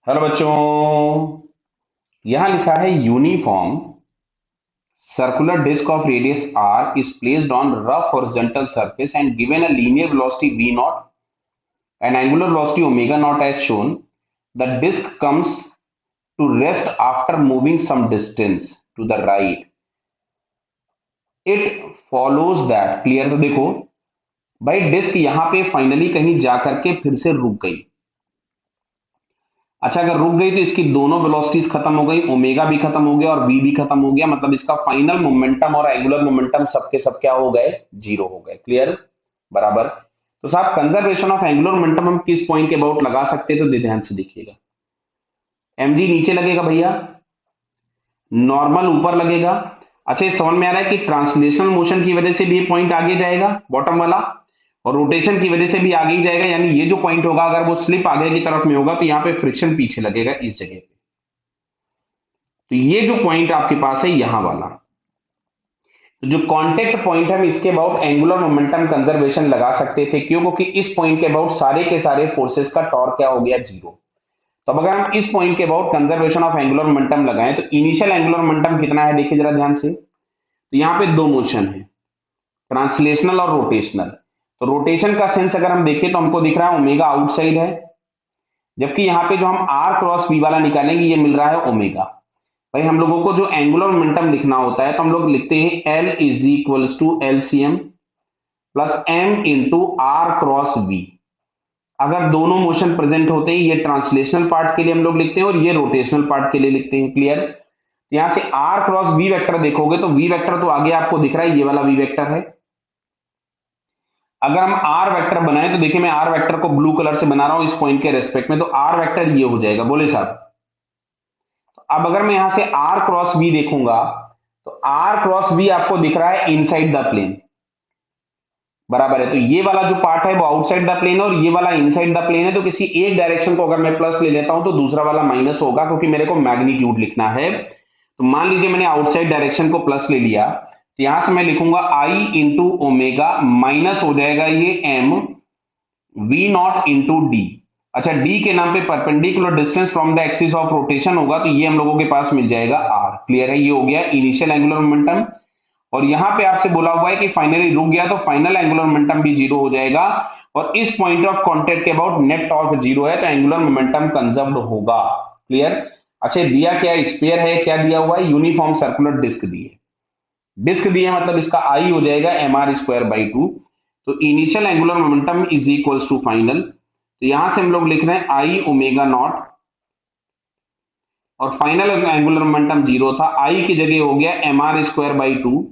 Hello बच्चों। यहां लिखा है uniform circular disk of radius r is placed on rough horizontal surface and given a linear velocity v naught and angular velocity omega naught as shown. The disk comes to rest after moving some distance to the right. It follows that clear। तो देखो भाई disc यहां पे finally कहीं जाकर के फिर से रुक गई। अच्छा, अगर रुक गई तो इसकी दोनों वेलोसिटीज खत्म हो गई, ओमेगा भी खत्म हो गया और वी भी खत्म हो गया, मतलब इसका फाइनल मोमेंटम और एंगुलर मोमेंटम सबके सब क्या हो गए, जीरो हो गए। क्लियर, बराबर। तो साहब कंजर्वेशन ऑफ एंगुलर मोमेंटम हम किस पॉइंट के अबाउट लगा सकते हैं, तो ध्यान से देखिएगा। एमजी नीचे लगेगा भैया, नॉर्मल ऊपर लगेगा। अच्छा, ये समझ में आ रहा है कि ट्रांसलेशनल मोशन की वजह से भी ये पॉइंट आगे जाएगा बॉटम वाला, और रोटेशन की वजह से भी आगे ही जाएगा। यानी ये जो पॉइंट होगा अगर वो स्लिप आगे की तरफ में होगा तो यहाँ पे फ्रिक्शन पीछे लगेगा इस जगह पे। तो ये जो पॉइंट आपके पास है यहां वाला, तो जो कांटेक्ट पॉइंट है हम इसके अबाउट एंगुलर मोमेंटम कंजर्वेशन लगा सकते थे। क्यों? क्योंकि इस पॉइंट के अबाउट सारे के सारे फोर्सेस का टॉर्क क्या हो गया, जीरो। तो अब अगर हम इस पॉइंट के about conservation of angular momentum लगाएं तो इनिशियल एंगुलर मोमेंटम कितना है, देखिए जरा ध्यान से। तो यहाँ पे दो मोशन है, ट्रांसलेशनल और रोटेशनल। तो रोटेशन का सेंस अगर हम देखें तो हमको दिख रहा है ओमेगा आउटसाइड है, जबकि यहाँ पे जो हम आर क्रॉस बी वाला निकालेंगे ये मिल रहा है ओमेगा। भाई हम लोगों को जो एंगुलर मोमेंटम लिखना होता है तो हम लोग लिखते हैं L is equals to LCM plus M into R cross B. अगर दोनों मोशन प्रेजेंट होते हैं, ये ट्रांसलेशनल पार्ट के लिए हम लोग लिखते हैं और ये रोटेशनल पार्ट के लिए लिखते हैं। क्लियर। यहां से आर क्रॉस बी वेक्टर देखोगे तो वी वेक्टर तो आगे आपको दिख रहा है, ये वाला वी वेक्टर है। अगर हम आर वेक्टर बनाए तो देखिए मैं आर वेक्टर को ब्लू कलर से बना रहा हूं इस पॉइंट के रेस्पेक्ट में, तो आर वेक्टर ये हो जाएगा। बोले साहब, अब अगर मैं यहां से आर क्रॉस बी देखूंगा तो आर क्रॉस बी आपको दिख रहा है इनसाइड द प्लेन, बराबर है। तो ये वाला जो पार्ट है वो आउटसाइड द प्लेन और ये वाला इनसाइड द प्लेन है। तो किसी एक डायरेक्शन को अगर मैं प्लस ले लेता हूं तो दूसरा वाला माइनस होगा, क्योंकि मेरे को मैग्नीट्यूड लिखना है। तो मान लीजिए मैंने आउटसाइड डायरेक्शन को प्लस ले लिया, तो यहां से मैं लिखूंगा आई इंटू ओमेगा, माइनस हो जाएगा ये M V naught into D. अच्छा, डी के नाम पे perpendicular distance from the axis of rotation होगा, तो ये हम लोगों के पास मिल जाएगा आर। क्लियर है, ये हो गया इनिशियल एंगुलर मोमेंटम। और यहां पे आपसे बोला हुआ है कि फाइनली रुक गया तो फाइनल एंगुलर मोमेंटम भी जीरो हो जाएगा, और इस पॉइंट ऑफ कांटेक्ट के अबाउट नेट टॉर्क जीरो है, तो एंगुलर मोमेंटम कंजर्व्ड होगा। क्लियर। अच्छा, दिया क्या, स्फीयर है, क्या दिया हुआ है, यूनिफॉर्म सर्कुलर डिस्क दी है। डिस्क दी है मतलब इसका आई हो जाएगा M R square by two. तो initial angular momentum is equals to final, तो यहां से हम लोग लिख रहे हैं आई ओमेगा नॉट, और फाइनल एंगुलर मोमेंटम जीरो था, आई की जगह हो गया M R square by two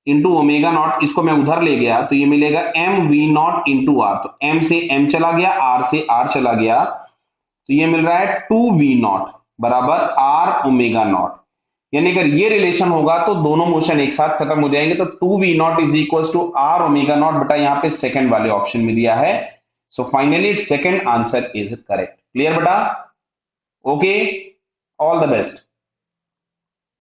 into omega naught. इसको मैं उधर ले गया तो ये मिलेगा M V naught into R. तो एम से एम चला गया, आर से आर चला गया, तो ये मिल रहा है टू वी नॉट बराबर आर ओमेगा नॉट। यानी अगर ये रिलेशन होगा तो दोनों मोशन एक साथ खत्म हो जाएंगे। तो two V naught is equal to R omega naught बटा यहाँ पे सेकंड वाले ऑप्शन में दिया है। So finally second answer is correct. Clear बेटा? Okay, all the best.